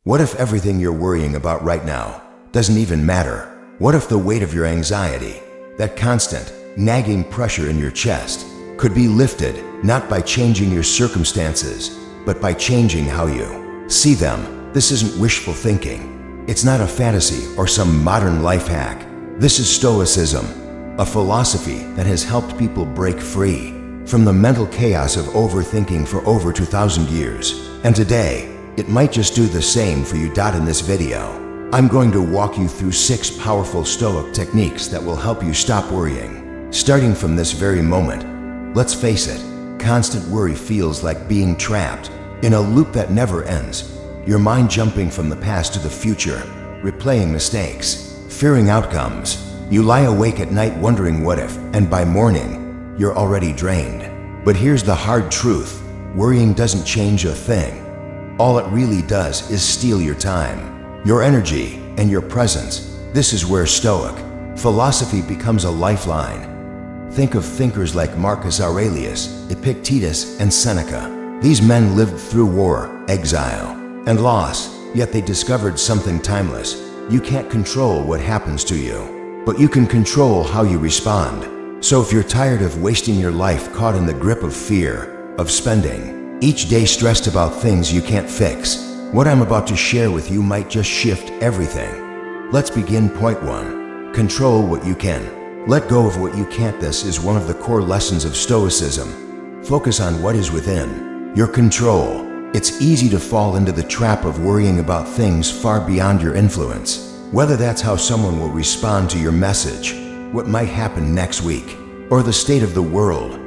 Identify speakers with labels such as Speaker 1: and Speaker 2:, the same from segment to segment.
Speaker 1: What if everything you're worrying about right now doesn't even matter? What if the weight of your anxiety, that constant, nagging pressure in your chest, could be lifted not by changing your circumstances, but by changing how you see them? This isn't wishful thinking. It's not a fantasy or some modern life hack. This is Stoicism, a philosophy that has helped people break free from the mental chaos of overthinking for over 2,000 years. And today, it might just do the same for you. In this video, I'm going to walk you through 6 powerful Stoic techniques that will help you stop worrying. Starting from this very moment, let's face it, constant worry feels like being trapped in a loop that never ends. Your mind jumping from the past to the future, replaying mistakes, fearing outcomes. You lie awake at night wondering what if, and by morning, you're already drained. But here's the hard truth. Worrying doesn't change a thing. All it really does is steal your time, your energy, and your presence. This is where Stoic philosophy becomes a lifeline. Think of thinkers like Marcus Aurelius, Epictetus, and Seneca. These men lived through war, exile, and loss, yet they discovered something timeless. You can't control what happens to you, but you can control how you respond. So if you're tired of wasting your life caught in the grip of fear, of spending each day stressed about things you can't fix, what I'm about to share with you might just shift everything. Let's begin. Point 1. Control what you can. Let go of what you can't. This is one of the core lessons of Stoicism. Focus on what is within your control. It's easy to fall into the trap of worrying about things far beyond your influence, whether that's how someone will respond to your message, what might happen next week, or the state of the world.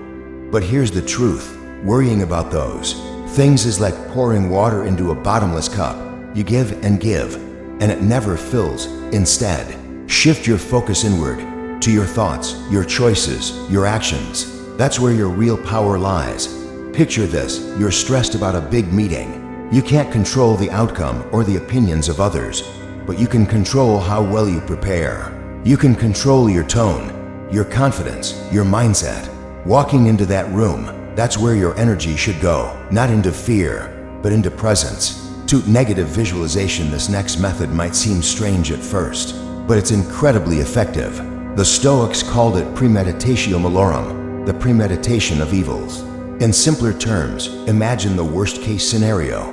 Speaker 1: But here's the truth. Worrying about those things is like pouring water into a bottomless cup. You give, and it never fills. Instead, shift your focus inward to your thoughts, your choices, your actions. That's where your real power lies. Picture this. You're stressed about a big meeting. You can't control the outcome or the opinions of others, but you can control how well you prepare. You can control your tone, your confidence, your mindset. Walking into that room, that's where your energy should go, not into fear, but into presence. To negative visualization. This next method might seem strange at first, but it's incredibly effective. The Stoics called it premeditatio malorum, the premeditation of evils. In simpler terms, imagine the worst-case scenario.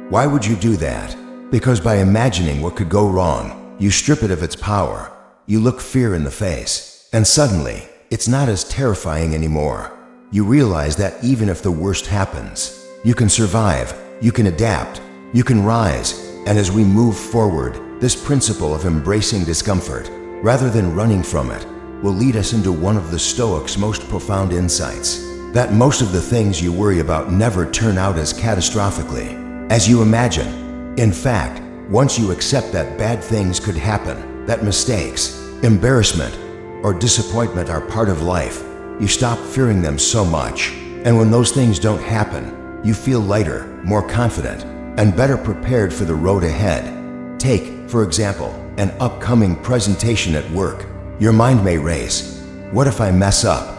Speaker 1: Why would you do that? Because by imagining what could go wrong, you strip it of its power. You look fear in the face, and suddenly, it's not as terrifying anymore. You realize that even if the worst happens, you can survive, you can adapt, you can rise. And as we move forward, this principle of embracing discomfort, rather than running from it, will lead us into one of the Stoics' most profound insights, that most of the things you worry about never turn out as catastrophically as you imagine. In fact, once you accept that bad things could happen, that mistakes, embarrassment, or disappointment are part of life, you stop fearing them so much. And when those things don't happen, you feel lighter, more confident, and better prepared for the road ahead. Take, for example, an upcoming presentation at work. Your mind may race. What if I mess up?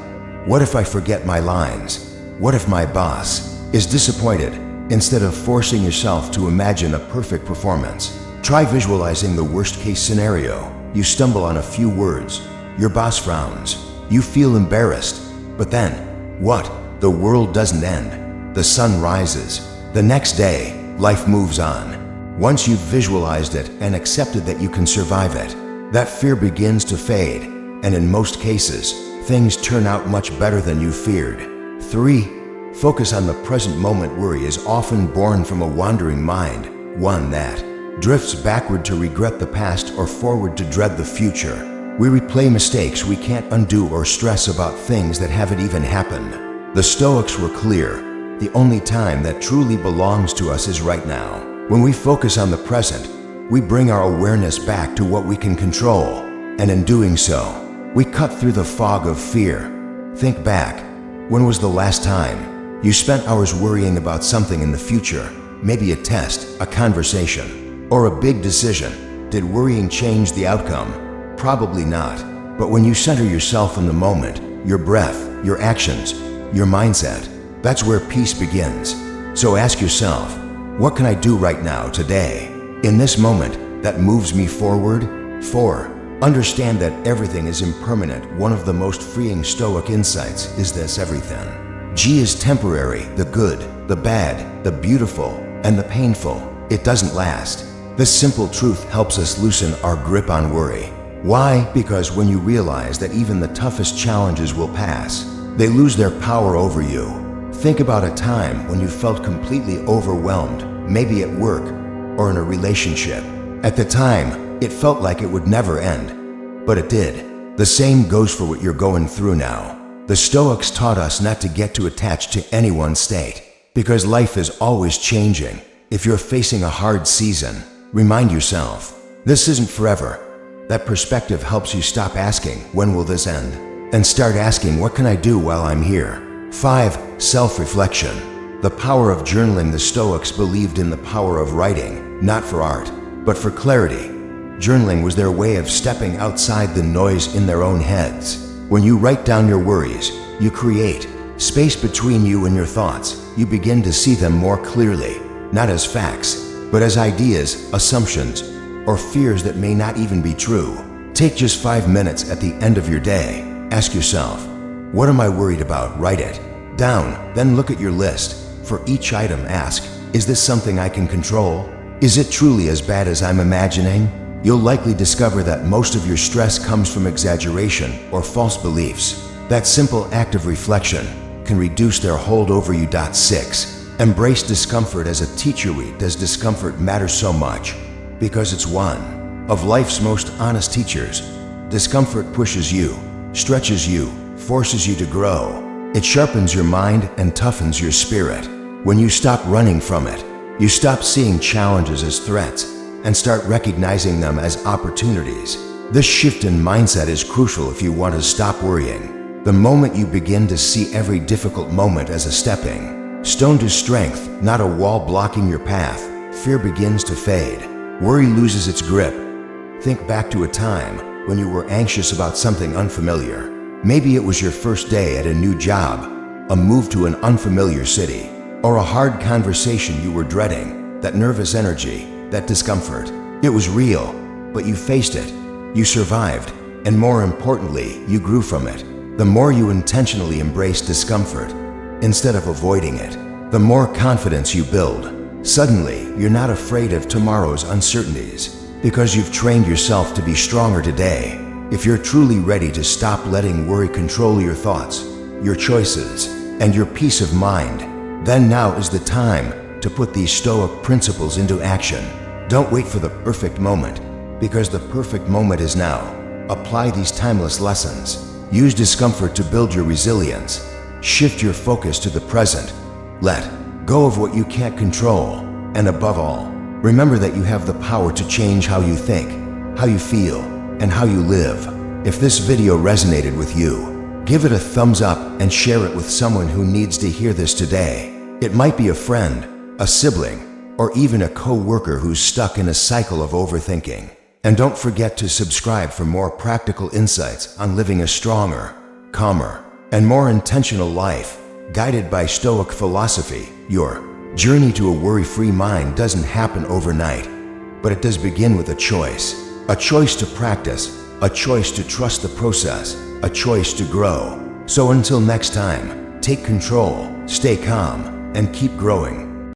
Speaker 1: What if I forget my lines? What if my boss is disappointed? Instead of forcing yourself to imagine a perfect performance, try visualizing the worst-case scenario. You stumble on a few words. Your boss frowns. You feel embarrassed. But then, what? The world doesn't end. The sun rises. The next day, life moves on. Once you've visualized it and accepted that you can survive it, that fear begins to fade. And in most cases, things turn out much better than you feared. 3. Focus on the present moment. Worry is often born from a wandering mind, one that drifts backward to regret the past or forward to dread the future. We replay mistakes we can't undo or stress about things that haven't even happened. The Stoics were clear. The only time that truly belongs to us is right now. When we focus on the present, we bring our awareness back to what we can control. And in doing so, we cut through the fog of fear. Think back. When was the last time you spent hours worrying about something in the future? Maybe a test, a conversation, or a big decision. Did worrying change the outcome? Probably not. But when you center yourself in the moment, your breath, your actions, your mindset, that's where peace begins. So ask yourself, what can I do right now, today, In this moment that moves me forward. 4. Understand that everything is impermanent. One of the most freeing Stoic insights is this: everything. G is temporary, the good, the bad, the beautiful, and the painful. It doesn't last. This simple truth helps us loosen our grip on worry. Why? Because when you realize that even the toughest challenges will pass, they lose their power over you. Think about a time when you felt completely overwhelmed, maybe at work or in a relationship. At the time, it felt like it would never end, but it did. The same goes for what you're going through now. The Stoics taught us not to get too attached to any one state, because life is always changing. If you're facing a hard season, remind yourself, this isn't forever. That perspective helps you stop asking, when will this end? And start asking, what can I do while I'm here? 5. Self-reflection. The power of journaling. The Stoics believed in the power of writing, not for art, but for clarity. Journaling was their way of stepping outside the noise in their own heads. When you write down your worries, you create space between you and your thoughts. You begin to see them more clearly, not as facts, but as ideas, assumptions, or fears that may not even be true. Take just 5 minutes at the end of your day. Ask yourself, what am I worried about? Write it down, then look at your list. For each item, ask, is this something I can control? Is it truly as bad as I'm imagining? You'll likely discover that most of your stress comes from exaggeration or false beliefs. That simple act of reflection can reduce their hold over you. 6. Embrace discomfort as a teacher. Does discomfort matter so much? Because it's one of life's most honest teachers. Discomfort pushes you, stretches you, forces you to grow. It sharpens your mind and toughens your spirit. When you stop running from it, you stop seeing challenges as threats and start recognizing them as opportunities. This shift in mindset is crucial if you want to stop worrying. The moment you begin to see every difficult moment as a stepping stone to strength, not a wall blocking your path, fear begins to fade. Worry loses its grip. Think back to a time when you were anxious about something unfamiliar. Maybe it was your first day at a new job, a move to an unfamiliar city, or a hard conversation you were dreading. That nervous energy, that discomfort, it was real, but you faced it, you survived, and more importantly, you grew from it. The more you intentionally embrace discomfort, instead of avoiding it, the more confidence you build. Suddenly, you're not afraid of tomorrow's uncertainties, because you've trained yourself to be stronger today. If you're truly ready to stop letting worry control your thoughts, your choices, and your peace of mind, then now is the time to put these Stoic principles into action. Don't wait for the perfect moment, because the perfect moment is now. Apply these timeless lessons. Use discomfort to build your resilience. Shift your focus to the present. Let go of what you can't control. And above all, remember that you have the power to change how you think, how you feel, and how you live. If this video resonated with you, give it a thumbs up and share it with someone who needs to hear this today. It might be a friend, a sibling, or even a co-worker who's stuck in a cycle of overthinking. And don't forget to subscribe for more practical insights on living a stronger, calmer, and more intentional life, guided by Stoic philosophy. Your journey to a worry-free mind doesn't happen overnight, but it does begin with a choice to practice, a choice to trust the process, a choice to grow. So until next time, take control, stay calm, and keep growing.